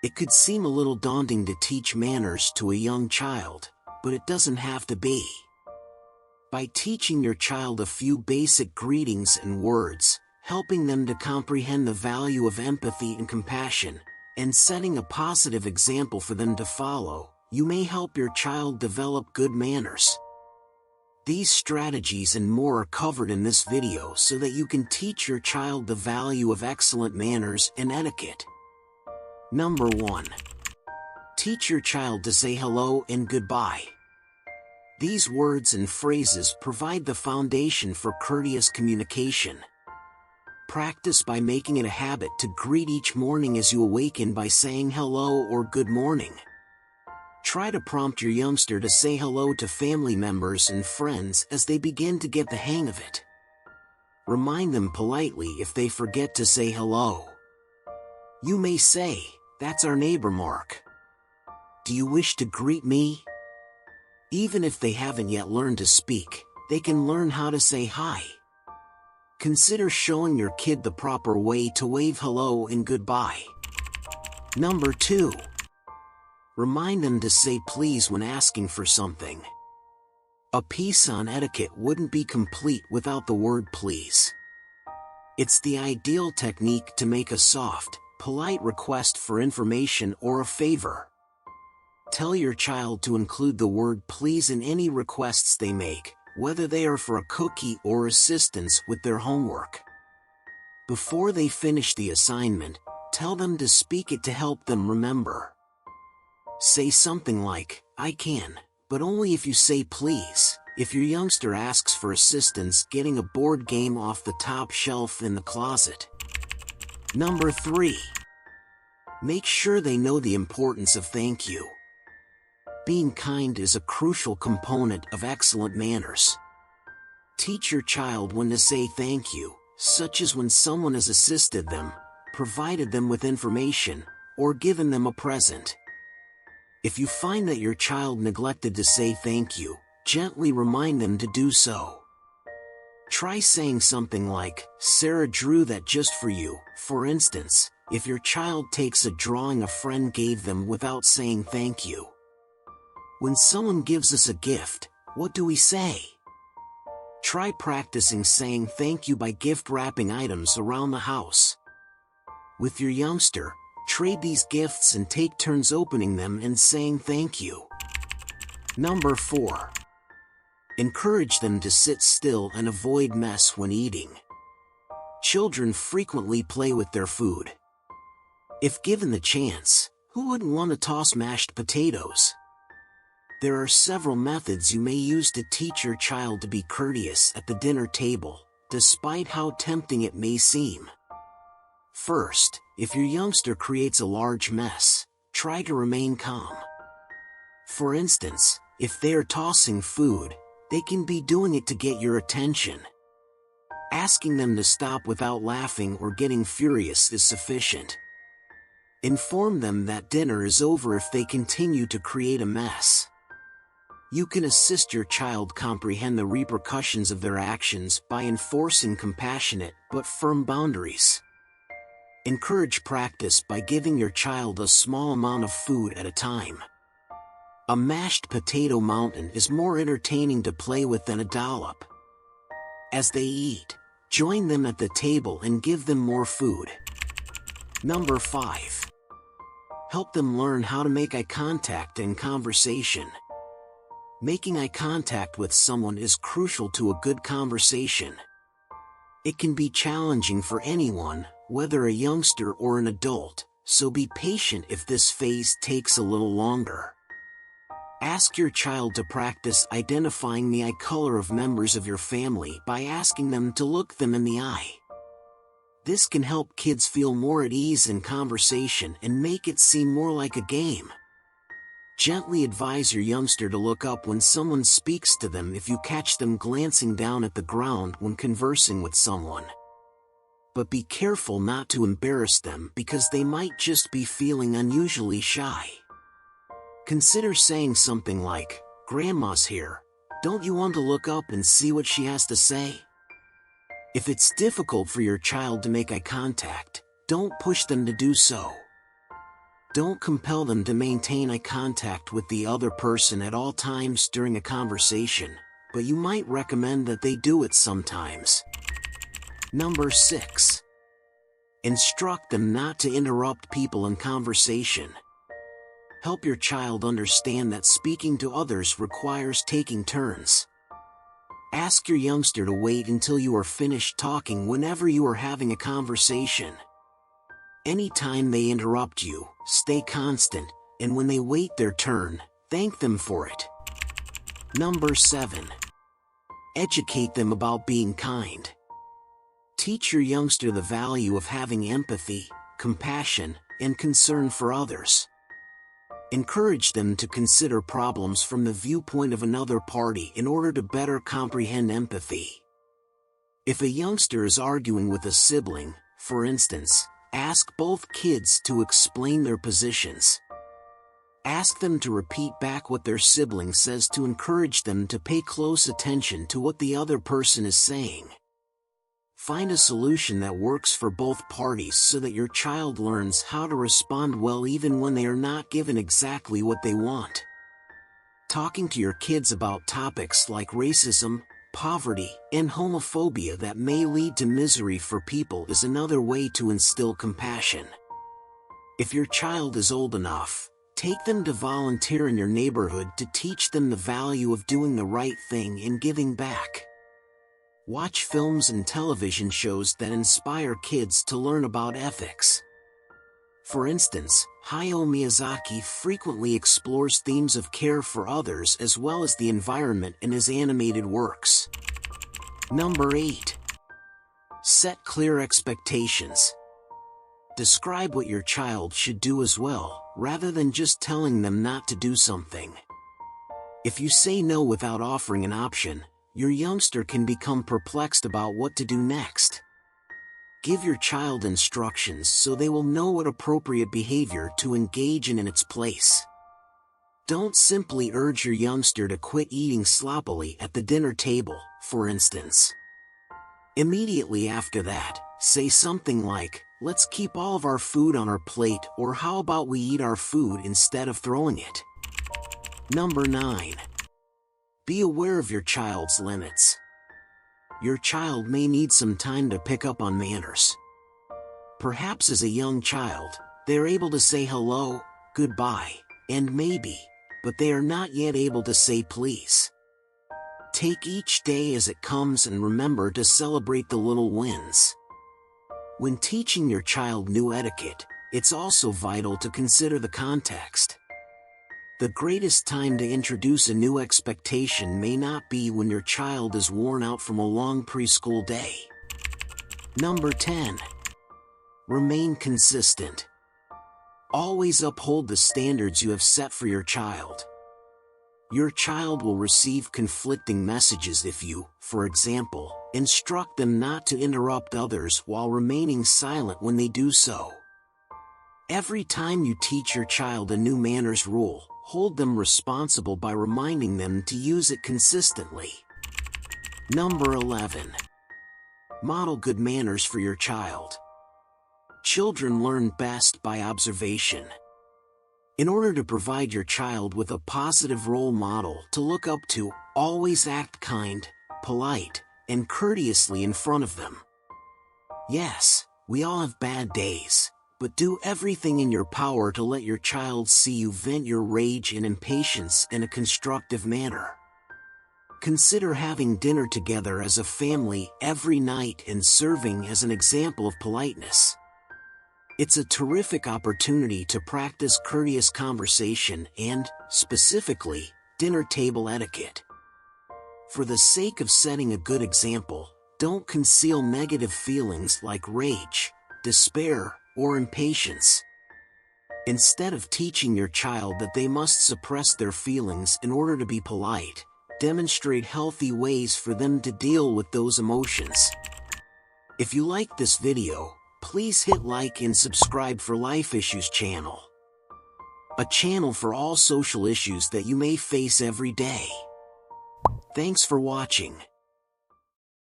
It could seem a little daunting to teach manners to a young child, but it doesn't have to be. By teaching your child a few basic greetings and words, helping them to comprehend the value of empathy and compassion, and setting a positive example for them to follow, you may help your child develop good manners. These strategies and more are covered in this video so that you can teach your child the value of excellent manners and etiquette. Number 1. Teach your child to say hello and goodbye. These words and phrases provide the foundation for courteous communication. Practice by making it a habit to greet each morning as you awaken by saying hello or good morning. Try to prompt your youngster to say hello to family members and friends as they begin to get the hang of it. Remind them politely if they forget to say hello. You may say, "That's our neighbor Mark. Do you wish to greet me?" Even if they haven't yet learned to speak, they can learn how to say hi. Consider showing your kid the proper way to wave hello and goodbye. Number 2. Remind them to say please when asking for something. A piece on etiquette wouldn't be complete without the word please. It's the ideal technique to make a soft, polite request for information or a favor. Tell your child to include the word please in any requests they make, whether they are for a cookie or assistance with their homework. Before they finish the assignment, tell them to speak it to help them remember. Say something like, "I can, but only if you say please," if your youngster asks for assistance getting a board game off the top shelf in the closet. Number 3. Make sure they know the importance of thank you. Being kind is a crucial component of excellent manners. Teach your child when to say thank you, such as when someone has assisted them, provided them with information, or given them a present. If you find that your child neglected to say thank you, gently remind them to do so. Try saying something like, "Sarah drew that just for you," for instance, if your child takes a drawing a friend gave them without saying thank you. When someone gives us a gift, what do we say? Try practicing saying thank you by gift wrapping items around the house. With your youngster, trade these gifts and take turns opening them and saying thank you. Number 4. Encourage them to sit still and avoid mess when eating. Children frequently play with their food. If given the chance, who wouldn't want to toss mashed potatoes? There are several methods you may use to teach your child to be courteous at the dinner table, despite how tempting it may seem. First, if your youngster creates a large mess, try to remain calm. For instance, if they are tossing food, they can be doing it to get your attention. Asking them to stop without laughing or getting furious is sufficient. Inform them that dinner is over if they continue to create a mess. You can assist your child comprehend the repercussions of their actions by enforcing compassionate but firm boundaries. Encourage practice by giving your child a small amount of food at a time. A mashed potato mountain is more entertaining to play with than a dollop. As they eat, join them at the table and give them more food. Number 5. Help them learn how to make eye contact in conversation. Making eye contact with someone is crucial to a good conversation. It can be challenging for anyone, whether a youngster or an adult, so be patient if this phase takes a little longer. Ask your child to practice identifying the eye color of members of your family by asking them to look them in the eye. This can help kids feel more at ease in conversation and make it seem more like a game. Gently advise your youngster to look up when someone speaks to them if you catch them glancing down at the ground when conversing with someone. But be careful not to embarrass them because they might just be feeling unusually shy. Consider saying something like, "Grandma's here. Don't you want to look up and see what she has to say?" If it's difficult for your child to make eye contact, don't push them to do so. Don't compel them to maintain eye contact with the other person at all times during a conversation, but you might recommend that they do it sometimes. Number 6. Instruct them not to interrupt people in conversation. Help your child understand that speaking to others requires taking turns. Ask your youngster to wait until you are finished talking whenever you are having a conversation. Anytime they interrupt you, stay constant, and when they wait their turn, thank them for it. Number 7. Educate them about being kind. Teach your youngster the value of having empathy, compassion, and concern for others. Encourage them to consider problems from the viewpoint of another party in order to better comprehend empathy. If a youngster is arguing with a sibling, for instance, ask both kids to explain their positions. Ask them to repeat back what their sibling says to encourage them to pay close attention to what the other person is saying. Find a solution that works for both parties so that your child learns how to respond well even when they are not given exactly what they want. Talking to your kids about topics like racism, poverty, and homophobia that may lead to misery for people is another way to instill compassion. If your child is old enough, take them to volunteer in your neighborhood to teach them the value of doing the right thing and giving back. Watch films and television shows that inspire kids to learn about ethics. For instance, Hayao Miyazaki frequently explores themes of care for others as well as the environment in his animated works. Number 8. Set clear expectations. Describe what your child should do as well, rather than just telling them not to do something. If you say no without offering an option, your youngster can become perplexed about what to do next. Give your child instructions so they will know what appropriate behavior to engage in its place. Don't simply urge your youngster to quit eating sloppily at the dinner table, for instance. Immediately after that, say something like, "Let's keep all of our food on our plate," or "How about we eat our food instead of throwing it?" Number 9. Be aware of your child's limits. Your child may need some time to pick up on manners. Perhaps as a young child, they are able to say hello, goodbye, and maybe, but they are not yet able to say please. Take each day as it comes and remember to celebrate the little wins. When teaching your child new etiquette, it's also vital to consider the context. The greatest time to introduce a new expectation may not be when your child is worn out from a long preschool day. Number 10. Remain consistent. Always uphold the standards you have set for your child. Your child will receive conflicting messages if you, for example, instruct them not to interrupt others while remaining silent when they do so. Every time you teach your child a new manners rule, hold them responsible by reminding them to use it consistently. Number 11. Model good manners for your child. Children learn best by observation. In order to provide your child with a positive role model to look up to, always act kind, polite, and courteously in front of them. Yes, we all have bad days, but do everything in your power to let your child see you vent your rage and impatience in a constructive manner. Consider having dinner together as a family every night and serving as an example of politeness. It's a terrific opportunity to practice courteous conversation and, specifically, dinner table etiquette. For the sake of setting a good example, don't conceal negative feelings like rage, despair, or impatience. Instead of teaching your child that they must suppress their feelings in order to be polite, demonstrate healthy ways for them to deal with those emotions. If you like this video, please hit like and subscribe for Life Issues channel, a channel for all social issues that you may face every day. Thanks for watching.